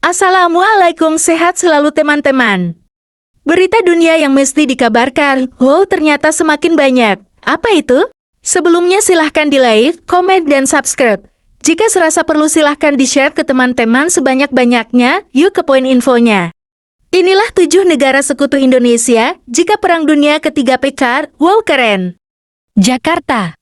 Assalamualaikum, sehat selalu teman-teman. Berita dunia yang mesti dikabarkan, ternyata semakin banyak. Apa itu? Sebelumnya silahkan di like, komen, dan subscribe. Jika serasa perlu silahkan di-share ke teman-teman sebanyak-banyaknya, yuk ke poin infonya. Inilah 7 negara sekutu Indonesia jika Perang Dunia Ketiga pekar, keren. Jakarta.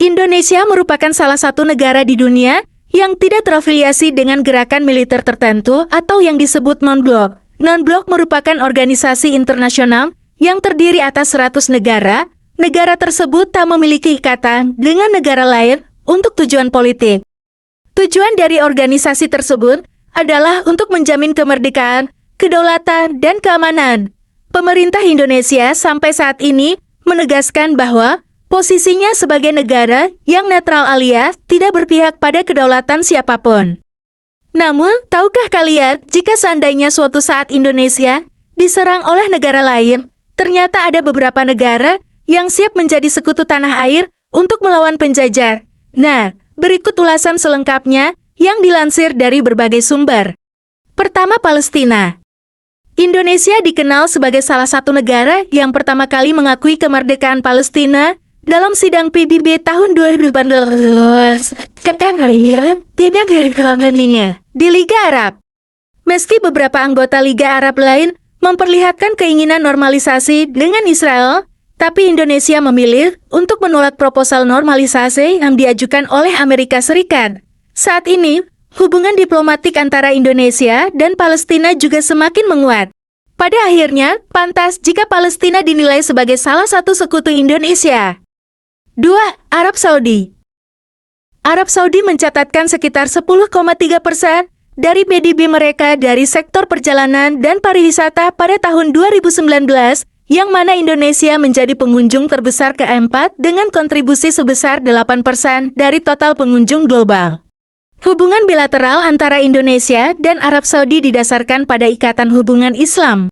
Indonesia merupakan salah satu negara di dunia yang tidak terafiliasi dengan gerakan militer tertentu atau yang disebut non-blok. Non-blok merupakan organisasi internasional yang terdiri atas 100 negara. Negara tersebut tak memiliki ikatan dengan negara lain untuk tujuan politik. Tujuan dari organisasi tersebut adalah untuk menjamin kemerdekaan, kedaulatan, dan keamanan. Pemerintah Indonesia sampai saat ini menegaskan bahwa posisinya sebagai negara yang netral alias tidak berpihak pada kedaulatan siapapun. Namun, tahukah kalian jika seandainya suatu saat Indonesia diserang oleh negara lain, ternyata ada beberapa negara yang siap menjadi sekutu tanah air untuk melawan penjajah. Nah, berikut ulasan selengkapnya yang dilansir dari berbagai sumber. Pertama, Palestina. Indonesia dikenal sebagai salah satu negara yang pertama kali mengakui kemerdekaan Palestina dalam sidang PBB tahun 2018. Di Liga Arab. Meski beberapa anggota Liga Arab lain memperlihatkan keinginan normalisasi dengan Israel, tapi Indonesia memilih untuk menolak proposal normalisasi yang diajukan oleh Amerika Serikat. Saat ini, hubungan diplomatik antara Indonesia dan Palestina juga semakin menguat. Pada akhirnya, pantas jika Palestina dinilai sebagai salah satu sekutu Indonesia. 2. Arab Saudi. Arab Saudi mencatatkan sekitar 10,3% dari PDB mereka dari sektor perjalanan dan pariwisata pada tahun 2019, yang mana Indonesia menjadi pengunjung terbesar keempat dengan kontribusi sebesar 8% dari total pengunjung global. Hubungan bilateral antara Indonesia dan Arab Saudi didasarkan pada ikatan hubungan Islam.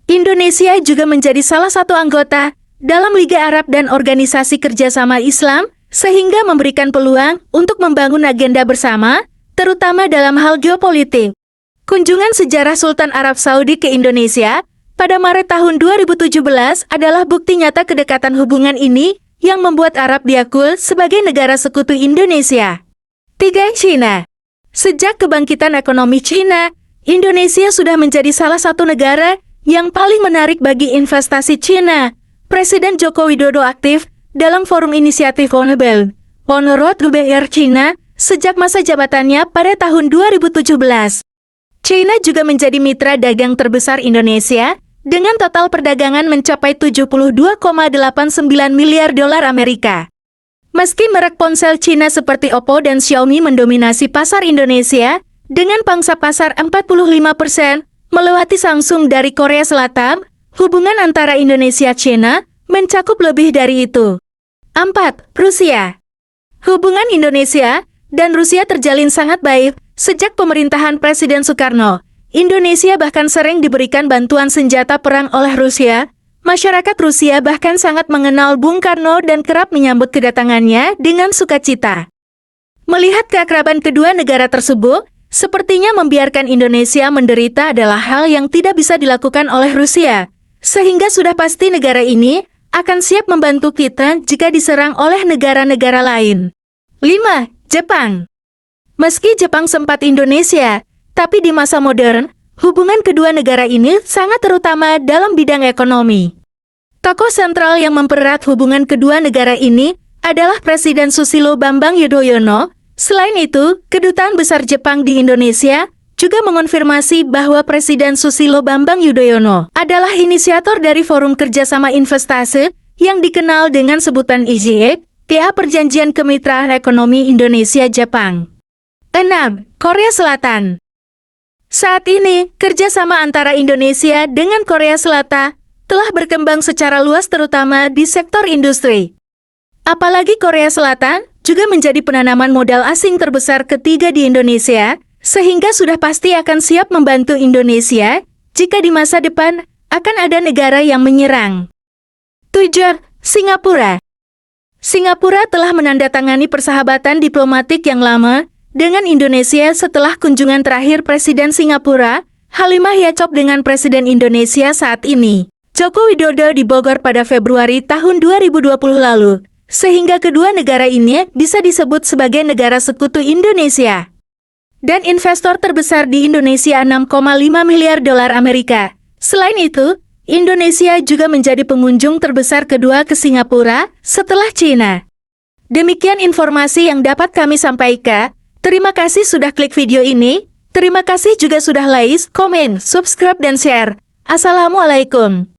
Indonesia juga menjadi salah satu anggota dalam Liga Arab dan Organisasi Kerjasama Islam, sehingga memberikan peluang untuk membangun agenda bersama, terutama dalam hal geopolitik. Kunjungan sejarah Sultan Arab Saudi ke Indonesia pada Maret tahun 2017 adalah bukti nyata kedekatan hubungan ini yang membuat Arab diakui sebagai negara sekutu Indonesia. 3. China. Sejak kebangkitan ekonomi China, Indonesia sudah menjadi salah satu negara yang paling menarik bagi investasi China. Presiden Joko Widodo aktif dalam forum inisiatif One Belt, One Road GBR China sejak masa jabatannya pada tahun 2017. China juga menjadi mitra dagang terbesar Indonesia dengan total perdagangan mencapai 72,89 miliar dolar Amerika. Meski merek ponsel China seperti Oppo dan Xiaomi mendominasi pasar Indonesia dengan pangsa pasar 45%, melewati Samsung dari Korea Selatan, hubungan antara Indonesia-China mencakup lebih dari itu. 4. Rusia. Hubungan Indonesia dan Rusia terjalin sangat baik sejak pemerintahan Presiden Soekarno. Indonesia bahkan sering diberikan bantuan senjata perang oleh Rusia. Masyarakat Rusia bahkan sangat mengenal Bung Karno dan kerap menyambut kedatangannya dengan sukacita. Melihat keakraban kedua negara tersebut, sepertinya membiarkan Indonesia menderita adalah hal yang tidak bisa dilakukan oleh Rusia. Sehingga sudah pasti negara ini akan siap membantu kita jika diserang oleh negara-negara lain. 5. Jepang. Meski Jepang sempat Indonesia, tapi di masa modern, hubungan kedua negara ini sangat terutama dalam bidang ekonomi. Tokoh sentral yang mempererat hubungan kedua negara ini adalah Presiden Susilo Bambang Yudhoyono. Selain itu, Kedutaan Besar Jepang di Indonesia juga mengonfirmasi bahwa Presiden Susilo Bambang Yudhoyono adalah inisiator dari Forum Kerjasama Investasi yang dikenal dengan sebutan IJEK, Perjanjian Kemitraan Ekonomi Indonesia-Jepang. 6. Korea Selatan. Saat ini, kerjasama antara Indonesia dengan Korea Selatan telah berkembang secara luas terutama di sektor industri. Apalagi Korea Selatan juga menjadi penanaman modal asing terbesar ketiga di Indonesia, sehingga sudah pasti akan siap membantu Indonesia jika di masa depan akan ada negara yang menyerang. 7. Singapura. Singapura telah menandatangani persahabatan diplomatik yang lama dengan Indonesia setelah kunjungan terakhir Presiden Singapura, Halimah Yacob dengan Presiden Indonesia saat ini, Joko Widodo di Bogor pada Februari tahun 2020 lalu, sehingga kedua negara ini bisa disebut sebagai negara sekutu Indonesia. Dan investor terbesar di Indonesia 6,5 miliar dolar Amerika. Selain itu, Indonesia juga menjadi pengunjung terbesar kedua ke Singapura setelah Cina. Demikian informasi yang dapat kami sampaikan. Terima kasih sudah klik video ini. Terima kasih juga sudah like, komen, subscribe, dan share. Assalamualaikum.